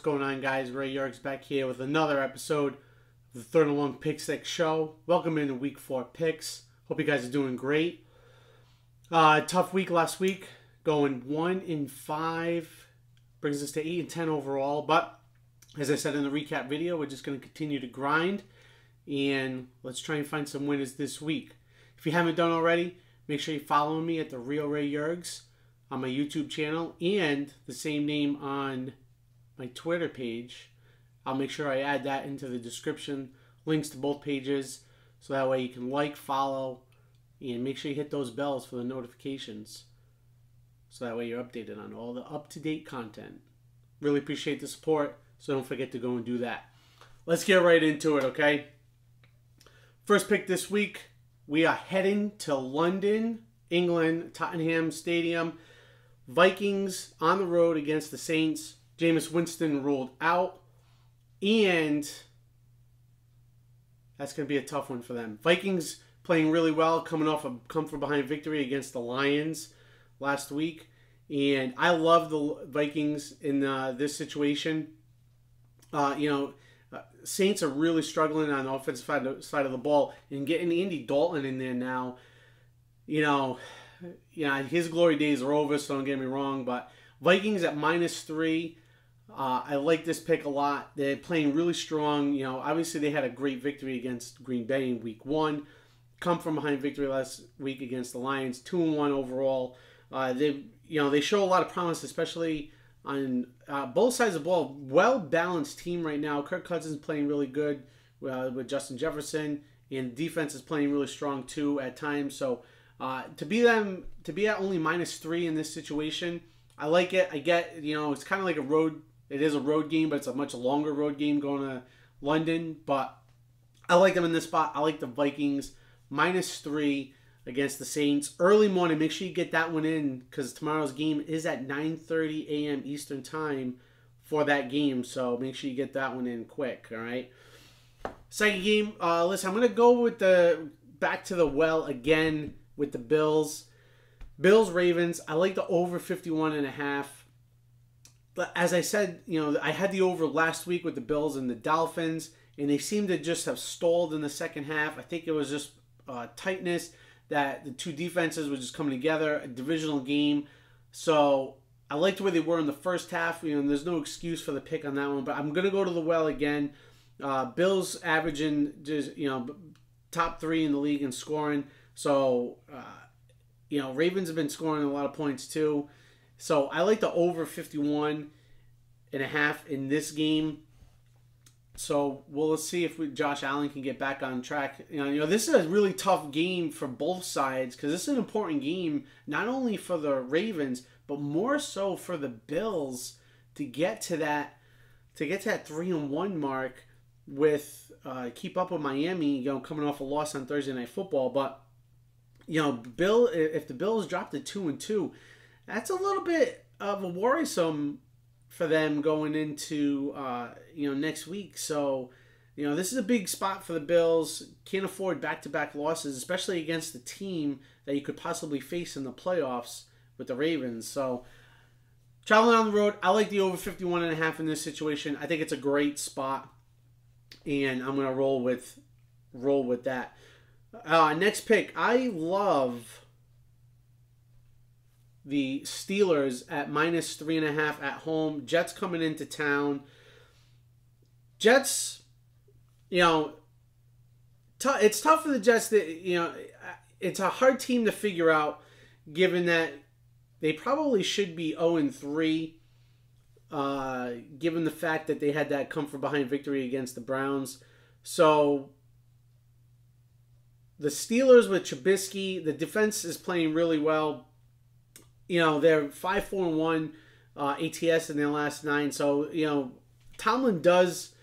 going on, guys? Ray Yerkes back here with another episode of the Third and Long Pick Six Show. Welcome into Week 4 picks. Hope you guys are doing great. Tough week last week, going 1-5, brings us to 8-10 overall. But as I said in the recap video, we're just going to continue to grind, and let's try and find some winners this week. If you haven't done already, make sure you follow me at the Real Ray Yerkes on my YouTube channel and the same name on my Twitter page. I'll make sure I add that into the description. Links to both pages, so that way you can like, follow, and make sure you hit those bells for the notifications, so that way you're updated on all the up-to-date content. Really appreciate the support, so don't forget to go and do that. Let's get right into it, okay? First pick this week, we are heading to London, England, Tottenham Stadium. Vikings on the road against the Saints. Jameis Winston ruled out, and that's going to be a tough one for them. Vikings playing really well, coming off a come-from-behind victory against the Lions last week, and I love the Vikings in this situation. Saints are really struggling on the offensive side of the ball, and getting Andy Dalton in there now, his glory days are over, so don't get me wrong, but Vikings at -3. I like this pick a lot. They're playing really strong. Obviously they had a great victory against Green Bay in Week 1. Come from behind victory last week against the Lions, 2-1 overall. They show a lot of promise, especially on both sides of the ball. Well-balanced team right now. Kirk Cousins playing really good with Justin Jefferson, and defense is playing really strong too at times. So to be at only -3 in this situation, I like it. I get, it's kind of like a road. It is a road game, but it's a much longer road game going to London. But I like them in this spot. I like the Vikings -3 against the Saints. Early morning, make sure you get that one in, because tomorrow's game is at 9:30 a.m. Eastern time for that game. So make sure you get that one in quick. All right. Second game. Listen, I'm gonna go with the back to the well again with the Bills. Bills-Ravens, I like the over 51.5. But as I said, I had the over last week with the Bills and the Dolphins, and they seem to just have stalled in the second half. I think it was just tightness, that the two defenses were just coming together, a divisional game. So I liked where they were in the first half. There's no excuse for the pick on that one, but I'm going to go to the well again. Bills averaging just, top 3 in the league in scoring. So, Ravens have been scoring a lot of points too. So I like the over 51.5 in this game. So we'll see if Josh Allen can get back on track. This is a really tough game for both sides, because this is an important game, not only for the Ravens, but more so for the Bills to get to that 3-1 mark with keep up with Miami, coming off a loss on Thursday Night Football. But if the Bills drop to 2-2, that's a little bit of a worrisome for them going into next week. So this is a big spot for the Bills. Can't afford back-to-back losses, especially against the team that you could possibly face in the playoffs with the Ravens. So traveling on the road, I like the over 51.5 in this situation. I think it's a great spot, and I'm gonna roll with that. Next pick, I love the Steelers at -3.5 at home. Jets coming into town. Jets, it's tough for the Jets. It's a hard team to figure out, given that they probably should be 0-3, given the fact that they had that come-from-behind victory against the Browns. So the Steelers with Trubisky, the defense is playing really well. They're 5-4-1 ATS in their last 9. So, Tomlin does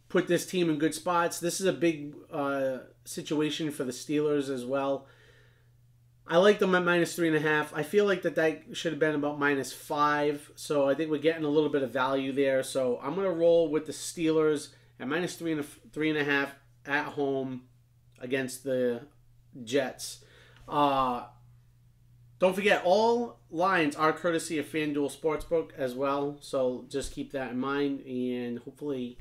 put this team in good spots. This is a big situation for the Steelers as well. I like them at -3.5. I feel like that should have been about -5. So I think we're getting a little bit of value there. So I'm going to roll with the Steelers at -3.5 at home against the Jets. Don't forget, all lines are courtesy of FanDuel Sportsbook as well. So just keep that in mind, and hopefully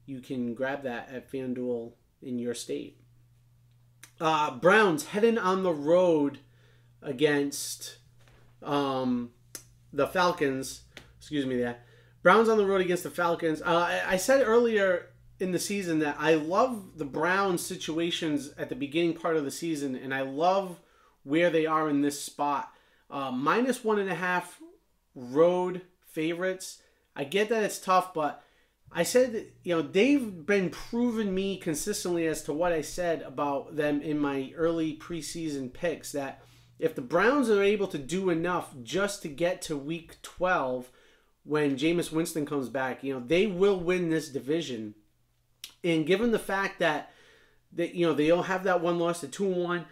you can grab that at FanDuel in your state. Browns heading on the road against the Falcons. Excuse me there. Browns on the road against the Falcons. I said earlier in the season that I love the Browns situations at the beginning part of the season, and I love where they are in this spot. -1.5 road favorites. I get that it's tough, but I said that, they've been proving me consistently as to what I said about them in my early preseason picks, that if the Browns are able to do enough just to get to week 12 when Jameis Winston comes back, they will win this division. And given the fact that they'll have that one loss at 2-1,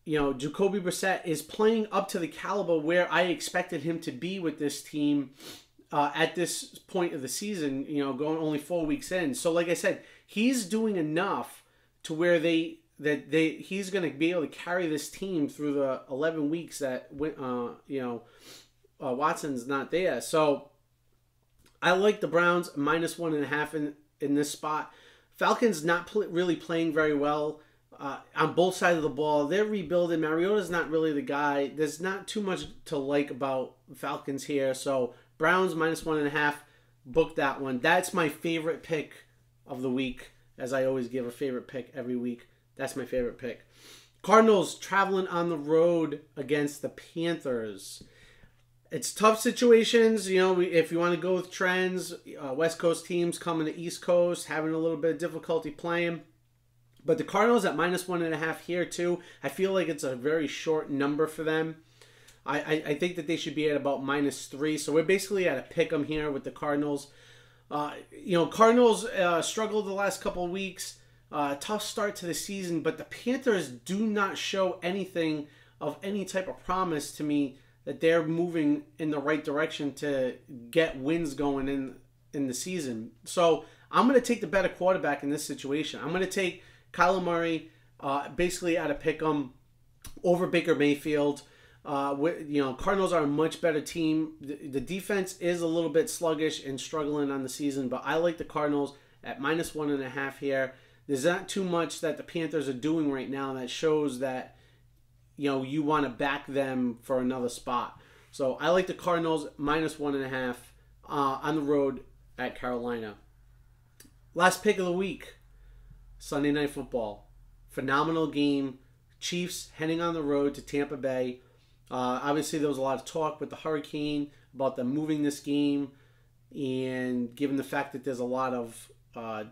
Jacoby Brissett is playing up to the caliber where I expected him to be with this team at this point of the season, going only 4 weeks in. So like I said, he's doing enough to where he's going to be able to carry this team through the 11 weeks that Watson's not there. So I like the Browns -1.5 in this spot. Falcons not really playing very well on both sides of the ball. They're rebuilding. Mariota's not really the guy. There's not too much to like about Falcons here. So Browns -1.5. Book that one. That's my favorite pick of the week, as I always give a favorite pick every week. That's my favorite pick. Cardinals traveling on the road against the Panthers. It's tough situations, if you want to go with trends. West Coast teams coming to East Coast, having a little bit of difficulty playing. But the Cardinals at -1.5 here too. I feel like it's a very short number for them. I think that they should be at about -3. So we're basically at a pick 'em here with the Cardinals. Cardinals struggled the last couple of weeks. Tough start to the season, but the Panthers do not show anything of any type of promise to me that they're moving in the right direction to get wins going in the season. So I'm going to take the better quarterback in this situation. I'm going to take Kyler Murray, basically out of pick'em over Baker Mayfield. Cardinals are a much better team. The defense is a little bit sluggish and struggling on the season, but I like the Cardinals at -1.5 here. There's not too much that the Panthers are doing right now that shows that you want to back them for another spot. So I like the Cardinals -1.5 on the road at Carolina. Last pick of the week, Sunday Night Football. Phenomenal game. Chiefs heading on the road to Tampa Bay. Obviously, there was a lot of talk with the hurricane about them moving this game, and given the fact that there's a lot of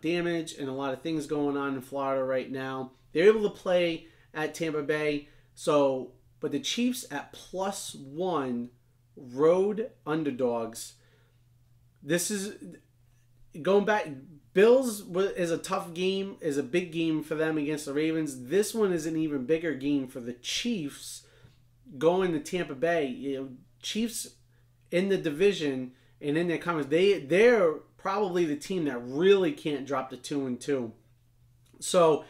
damage and a lot of things going on in Florida right now, they're able to play at Tampa Bay. So, but the Chiefs at +1 road underdogs. This is going back. Bills is a tough game, is a big game for them against the Ravens. This one is an even bigger game for the Chiefs going to Tampa Bay. Chiefs in the division and in their conference, they're probably the team that really can't drop to 2-2. So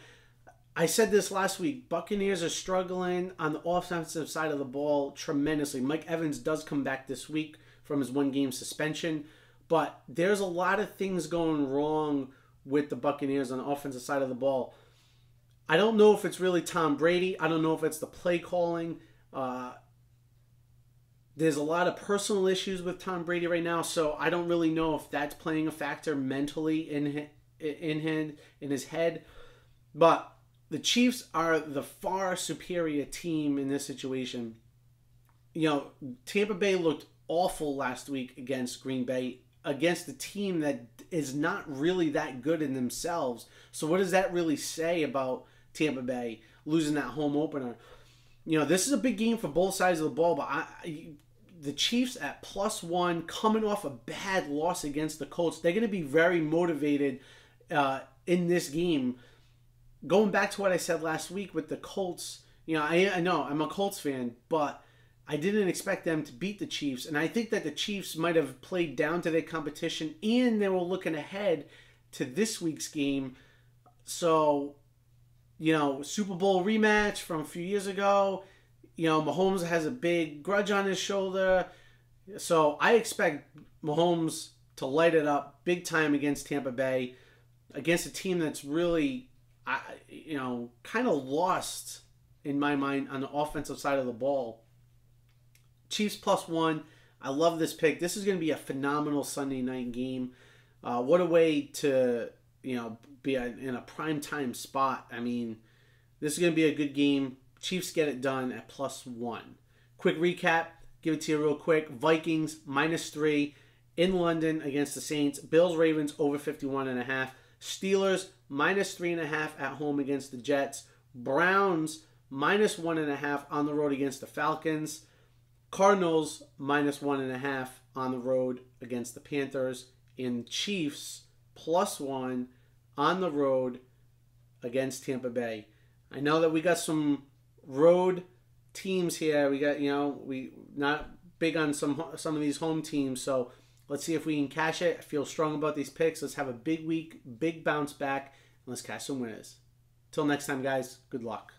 I said this last week. Buccaneers are struggling on the offensive side of the ball tremendously. Mike Evans does come back this week from his 1-game suspension. But there's a lot of things going wrong with the Buccaneers on the offensive side of the ball. I don't know if it's really Tom Brady. I don't know if it's the play calling. There's a lot of personal issues with Tom Brady right now, so I don't really know if that's playing a factor mentally in his head. But the Chiefs are the far superior team in this situation. Tampa Bay looked awful last week against Green Bay, against a team that is not really that good in themselves. So what does that really say about Tampa Bay losing that home opener? This is a big game for both sides of the ball, but the Chiefs at +1 coming off a bad loss against the Colts, they're going to be very motivated in this game. Going back to what I said last week with the Colts, I know I'm a Colts fan, but I didn't expect them to beat the Chiefs, and I think that the Chiefs might have played down to their competition, and they were looking ahead to this week's game. So, Super Bowl rematch from a few years ago, Mahomes has a big grudge on his shoulder. So I expect Mahomes to light it up big time against Tampa Bay, against a team that's really, kind of lost in my mind on the offensive side of the ball. Chiefs +1. I love this pick. This is going to be a phenomenal Sunday night game. What a way to, be in a prime spot. I mean, this is going to be a good game. Chiefs get it done at +1. Quick recap. Give it to you real quick. Vikings -3 in London against the Saints. Bills Ravens over 51.5. Steelers -3.5 at home against the Jets. Browns -1.5 on the road against the Falcons. Cardinals -1.5 on the road against the Panthers. And Chiefs +1 on the road against Tampa Bay. I know that we got some road teams here. We got, we not big on some of these home teams. So let's see if we can cash it. I feel strong about these picks. Let's have a big week, big bounce back, and let's cash some winners. Till next time, guys, good luck.